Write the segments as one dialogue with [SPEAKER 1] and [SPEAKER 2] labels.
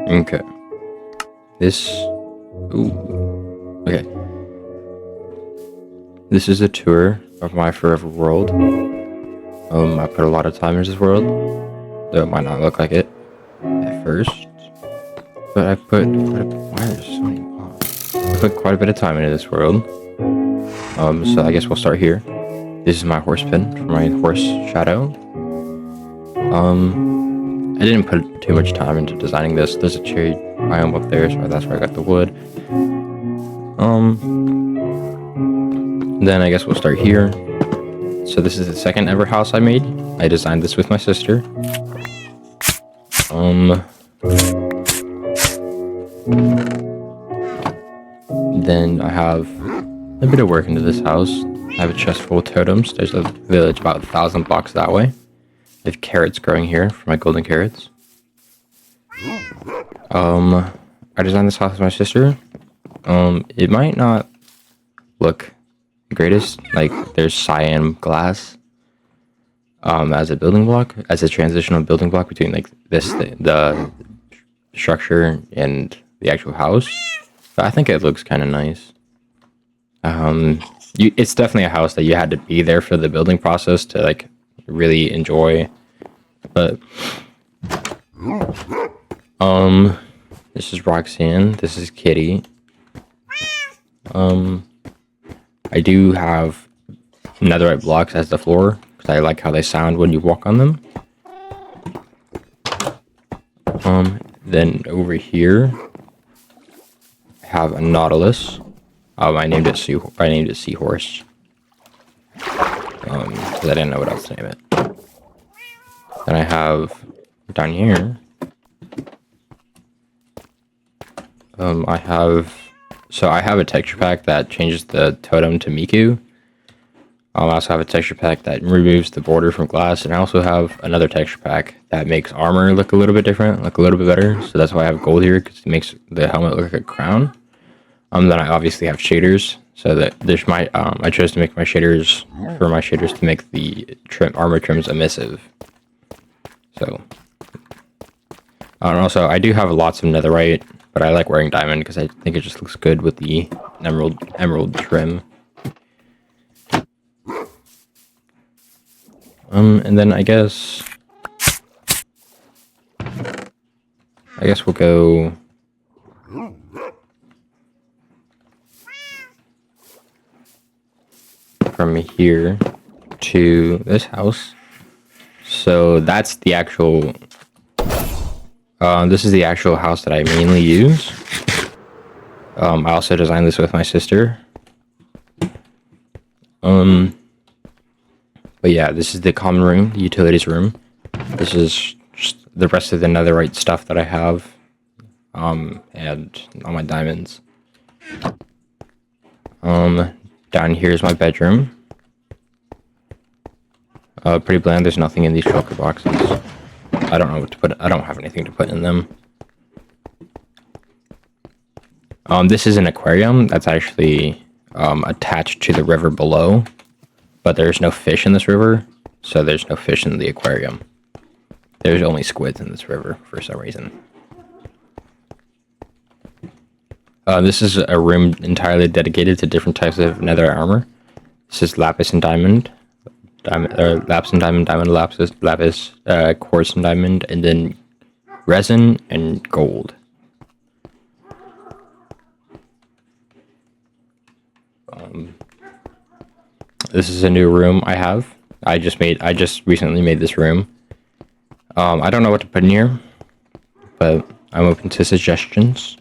[SPEAKER 1] Okay. This. Ooh. Okay. This is a tour of my forever world. I put a lot of time into this world, though it might not look like it at first. But I put why are there so many pods? I put quite a bit of time into this world. So I guess we'll start here. This is my horse pen for my horse shadow. I didn't put too much time into designing this. There's a cherry biome up there, so that's where I got the wood. Then I guess we'll start here. So this is the second ever house I made. I designed this with my sister. Then I have a bit of work into this house. I have a chest full of totems. There's a village about 1,000 blocks that way. I have carrots growing here for my golden carrots. I designed this house with my sister. It might not look the greatest. Like, there's cyan glass as a building block, as a transitional building block between like the structure and the actual house. But I think it looks kind of nice. It's definitely a house that you had to be there for the building process to like really enjoy. But this is Roxanne. This is Kitty. I do have netherite blocks as the floor because I like how they sound when you walk on them. Then over here I have a nautilus. I named it Seahorse. Because I didn't know what else to name it. Then I have down here. I have a texture pack that changes the totem to Miku. I also have a texture pack that removes the border from glass, and I also have another texture pack that makes armor look a little bit different, look a little bit better. So that's why I have gold here, because it makes the helmet look like a crown. Then I obviously have shaders, so that there's I chose to make my shaders to make the armor trims emissive. So, and also I do have lots of netherite, but I like wearing diamond because I think it just looks good with the emerald trim. And then I guess we'll go. From here to this house. So that's the actual. This is the actual house that I mainly use. I also designed this with my sister. But yeah, this is the common room, the utilities room. This is just the rest of the netherite stuff that I have. And all my diamonds. Down here is my bedroom. Pretty bland. There's nothing in these shulker boxes. I don't know what to put. I don't have anything to put in them. This is an aquarium that's actually attached to the river below, but there's no fish in this river, so there's no fish in the aquarium. There's only squids in this river for some reason. This is a room entirely dedicated to different types of nether armor. This is lapis and diamond, lapis and diamond, lapis, quartz and diamond, and then resin and gold. This is a new room I have. I just recently made this room. I don't know what to put in here, but I'm open to suggestions.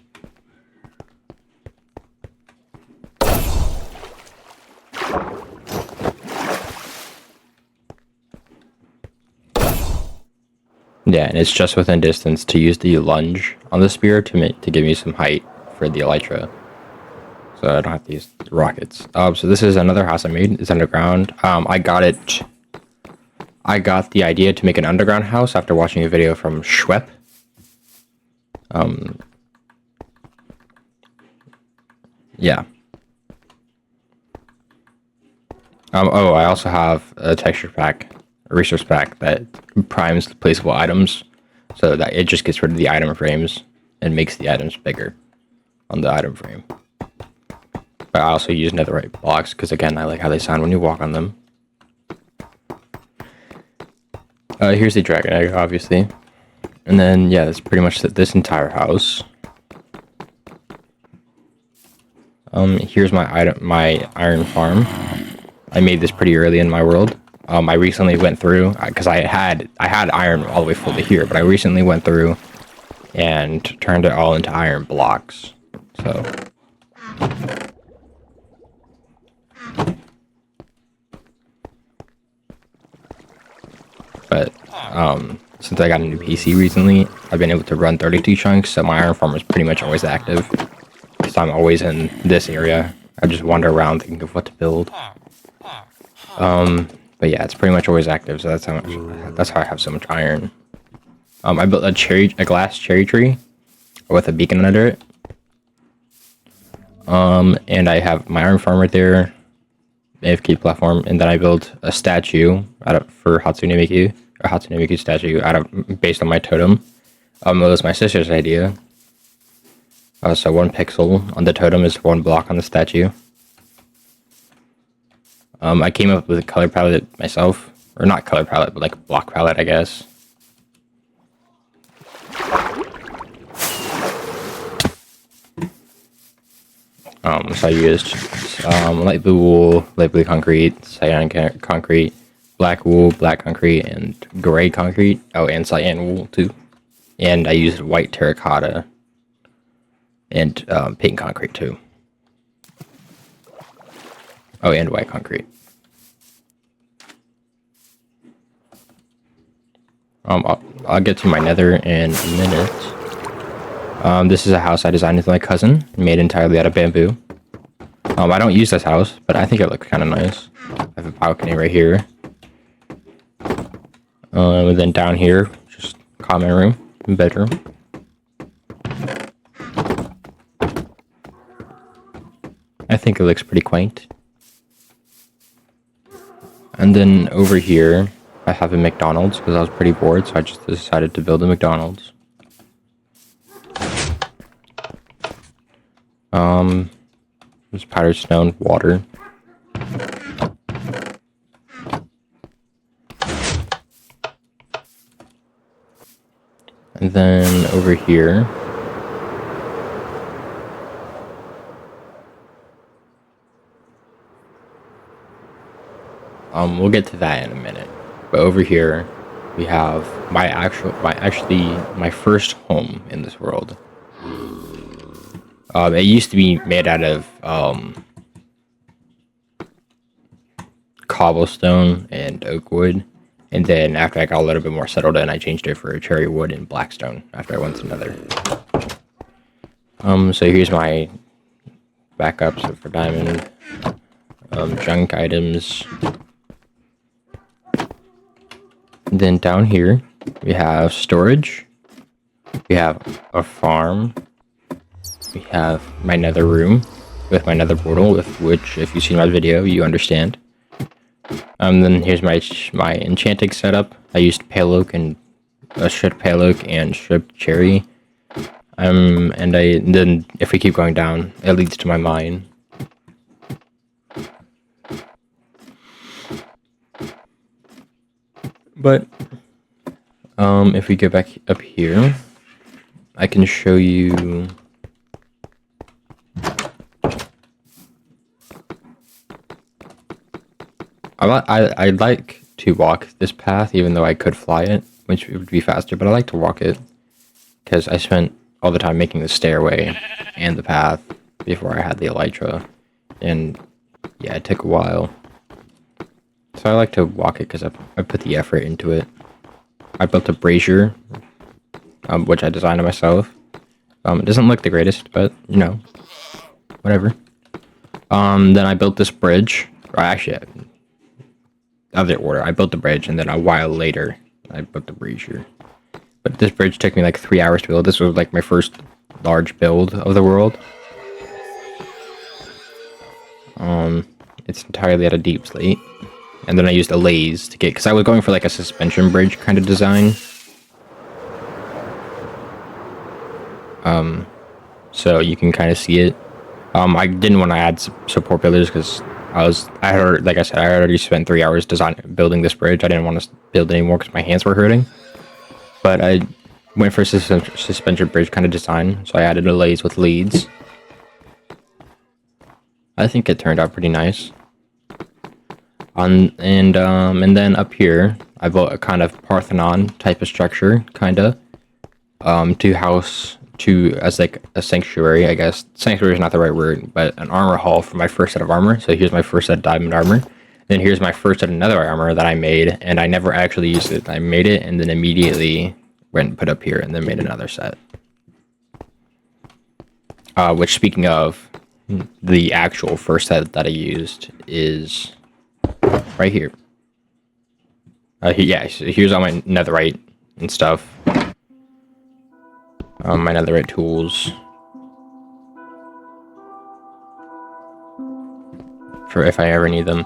[SPEAKER 1] Yeah, and it's just within distance to use the lunge on the spear to give me some height for the elytra. So I don't have to use rockets. So this is another house I made. It's underground. I got the idea to make an underground house after watching a video from Schwepp. Yeah. I also have a texture pack, a resource pack that primes placeable items, so that it just gets rid of the item frames. and makes the items bigger on the item frame. But I also use netherite blocks because, again, I like how they sound when you walk on them. Here's the dragon egg, obviously. And then, yeah, that's pretty much this entire house. Here's my iron farm. I made this pretty early in my world. I recently went through, because I had iron all the way full to here, but I recently went through and turned it all into iron blocks. So... But, since I got a new PC recently, I've been able to run 32 chunks, so my iron farm is pretty much always active. So I'm always in this area. I just wander around thinking of what to build. But yeah, it's pretty much always active, so that's how I have so much iron. I built a glass cherry tree with a beacon under it. And I have my iron farm right there, AFK platform, and then I built a statue for Hatsune Miku, a Hatsune Miku statue based on my totem. It was my sister's idea. So 1 pixel on the totem is 1 block on the statue. I came up with a color palette myself, or not color palette, but like block palette, I guess. So I used light blue wool, light blue concrete, cyan concrete, black wool, black concrete, and gray concrete. Oh, and cyan wool too. And I used white terracotta and pink concrete too. Oh, and white concrete. I'll get to my nether in a minute. This is a house I designed with my cousin, made entirely out of bamboo. I don't use this house, but I think it looks kind of nice. I have a balcony right here. And then down here, just common room and bedroom. I think it looks pretty quaint. And then over here, I have a McDonald's because I was pretty bored, so I just decided to build a McDonald's. There's powdered stone, water. And then over here, we'll get to that in a minute. But over here, we have my first home in this world. It used to be made out of cobblestone and oak wood, and then after I got a little bit more settled in, I changed it for cherry wood and blackstone after I went to Nether. So here's my backups for diamond, junk items. And then down here we have storage. We have a farm. We have my nether room with my nether portal, with which, if you've seen my video, you understand. Then here's my enchanting setup. I used pale oak and stripped pale oak and stripped cherry. And then if we keep going down, it leads to my mine. But if we go back up here, I can show you. I'd like to walk this path, even though I could fly it, which would be faster, but I like to walk it, because I spent all the time making the stairway and the path before I had the elytra, and yeah, it took a while. So I like to walk it because I put the effort into it. I built a brazier, which I designed myself. It doesn't look the greatest, but, you know, whatever. Then I built this bridge, or actually, other order. I built the bridge, and then a while later, I built the brazier. But this bridge took me like 3 hours to build. This was like my first large build of the world. It's entirely out of deep slate. And then I used a laze to get, because I was going for like a suspension bridge kind of design. So you can kind of see it. I didn't want to add support pillars because like I said, I already spent 3 hours building this bridge. I didn't want to build anymore because my hands were hurting. But I went for suspension bridge kind of design, so I added delays with leads. I think it turned out pretty nice. And then up here, I built a kind of Parthenon type of structure, kinda, as like a sanctuary, I guess. Sanctuary is not the right word, but an armor hall for my first set of armor. So here's my first set of diamond armor. Then here's my first set of another armor that I made, and I never actually used it. I made it and then immediately went and put up here and then made another set. Which, speaking of, the actual first set that I used is right here. Yeah, so here's all my netherite and stuff. My netherite tools. For if I ever need them.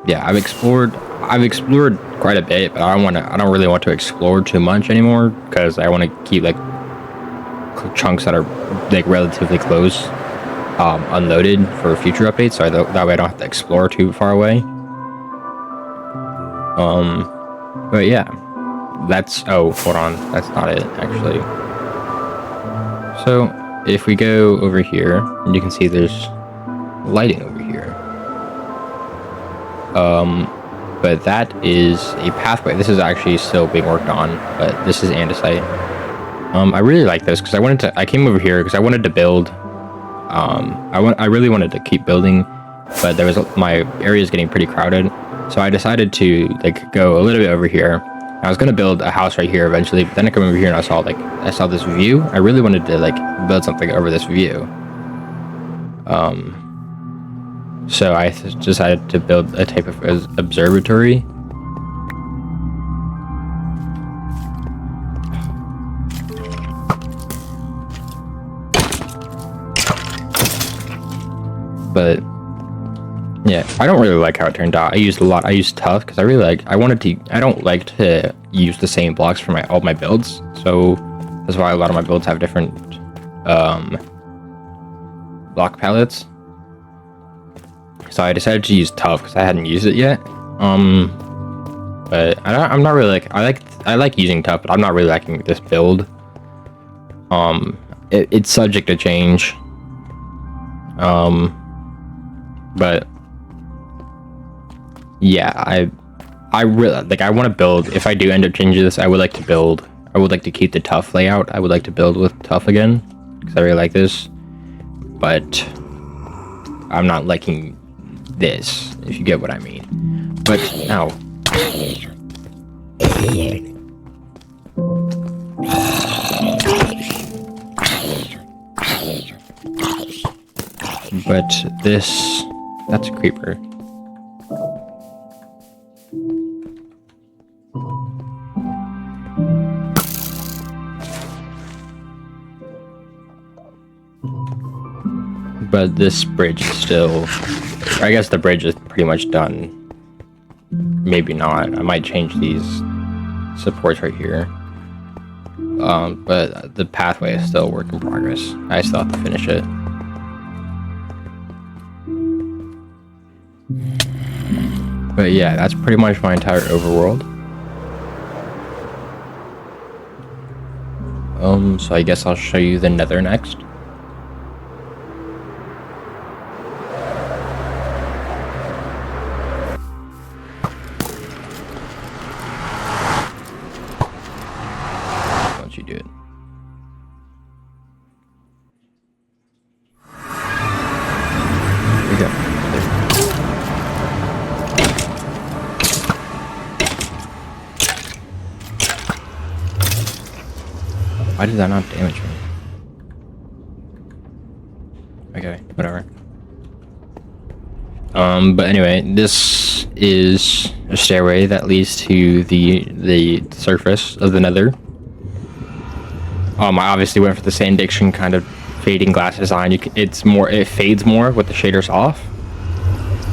[SPEAKER 1] Yeah, I've explored quite a bit, but I don't really want to explore too much anymore because I want to keep like chunks that are like relatively close unloaded for future updates, so that way I don't have to explore too far away. But yeah, hold on, that's not it actually. So if we go over here, you can see there's lighting over here. But that is a pathway. This is actually still being worked on, but this is andesite. I really like this because I came over here because I wanted to build. I really wanted to keep building, but my area is getting pretty crowded, so I decided to like go a little bit over here. I was gonna build a house right here eventually, but then I come over here and I saw this view. I really wanted to like build something over this view. So I decided to build a type of observatory. But yeah, I don't really like how it turned out. I used tough because I don't like to use the same blocks for all my builds. So that's why a lot of my builds have different block palettes. So I decided to use tough because I hadn't used it yet. But I'm not really like I like using tough, but I'm not really liking this build. It's subject to change. But yeah, I really like. I want to build. If I do end up changing this, I would like to keep the tough layout. I would like to build with tough again because I really like this. But I'm not liking this, if you get what I mean. But now, that's a creeper. But this bridge is still, I guess the bridge is pretty much done. Maybe not. I might change these supports right here. But the pathway is still a work in progress. I still have to finish it. But yeah, that's pretty much my entire overworld. So I guess I'll show you the Nether next. Once you do it. Here we go. Why did that not damage me? Okay, whatever. But anyway, this is a stairway that leads to the surface of the Nether. I obviously went for the sand diction kind of fading glass design. It fades more with the shaders off.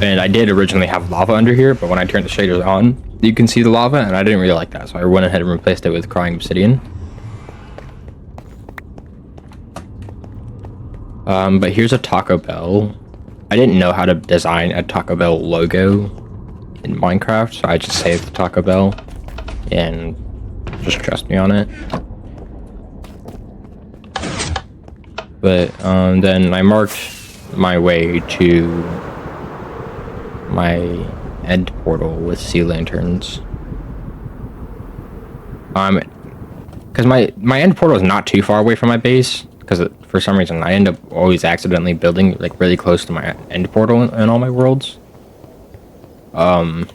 [SPEAKER 1] And I did originally have lava under here, but when I turned the shaders on, you can see the lava, and I didn't really like that, so I went ahead and replaced it with crying obsidian. But here's a Taco Bell. I didn't know how to design a Taco Bell logo in Minecraft, so I just saved Taco Bell and just trust me on it. But then I marked my way to my end portal with sea lanterns. Because my end portal is not too far away from my base, because for some reason I end up always accidentally building like really close to my end portal in all my worlds. But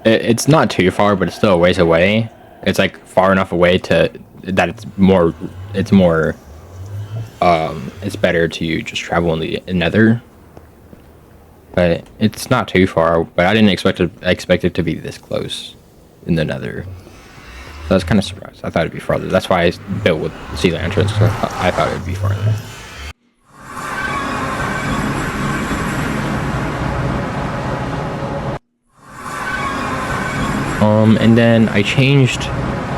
[SPEAKER 1] it's not too far, but it's still a ways away. It's like far enough away that it's better to just travel in the nether. But it's not too far, but I didn't expect it to be this close in the nether. So I was kind of surprised. I thought it'd be farther. That's why I built with sea lanterns. So I thought it'd be farther. And then I changed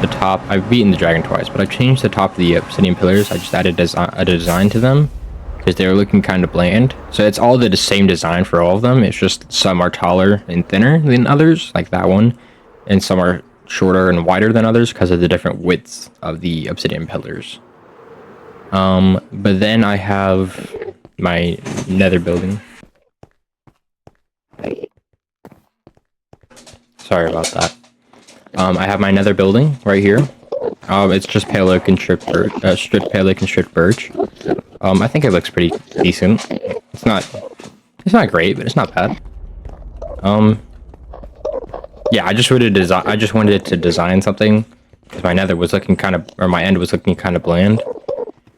[SPEAKER 1] the top. I've beaten the dragon twice, but I've changed the top of the obsidian pillars. I just added a design to them because they were looking kind of bland. So it's all the same design for all of them. It's just some are taller and thinner than others, like that one, and some are shorter and wider than others because of the different widths of the obsidian pillars. But then I have my nether building. Sorry about that. I have my nether building right here. It's just pale oak and stripped birch. I think it looks pretty decent. It's not great, but it's not bad. Yeah, I just wanted to design something because my nether was looking my end was looking kind of bland.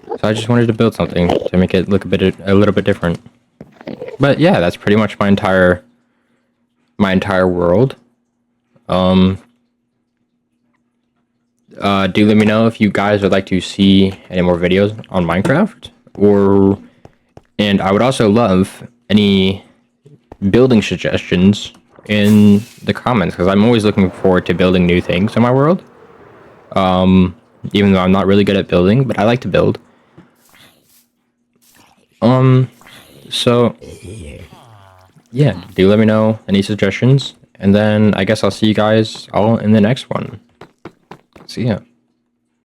[SPEAKER 1] So I just wanted to build something to make it look a little bit different. But yeah, that's pretty much my entire world. Do let me know if you guys would like to see any more videos on Minecraft, and I would also love any building suggestions in the comments because I'm always looking forward to building new things in my world. Even though I'm not really good at building, but I like to build. So yeah, do let me know any suggestions, and then I guess I'll see you guys all in the next one. See ya.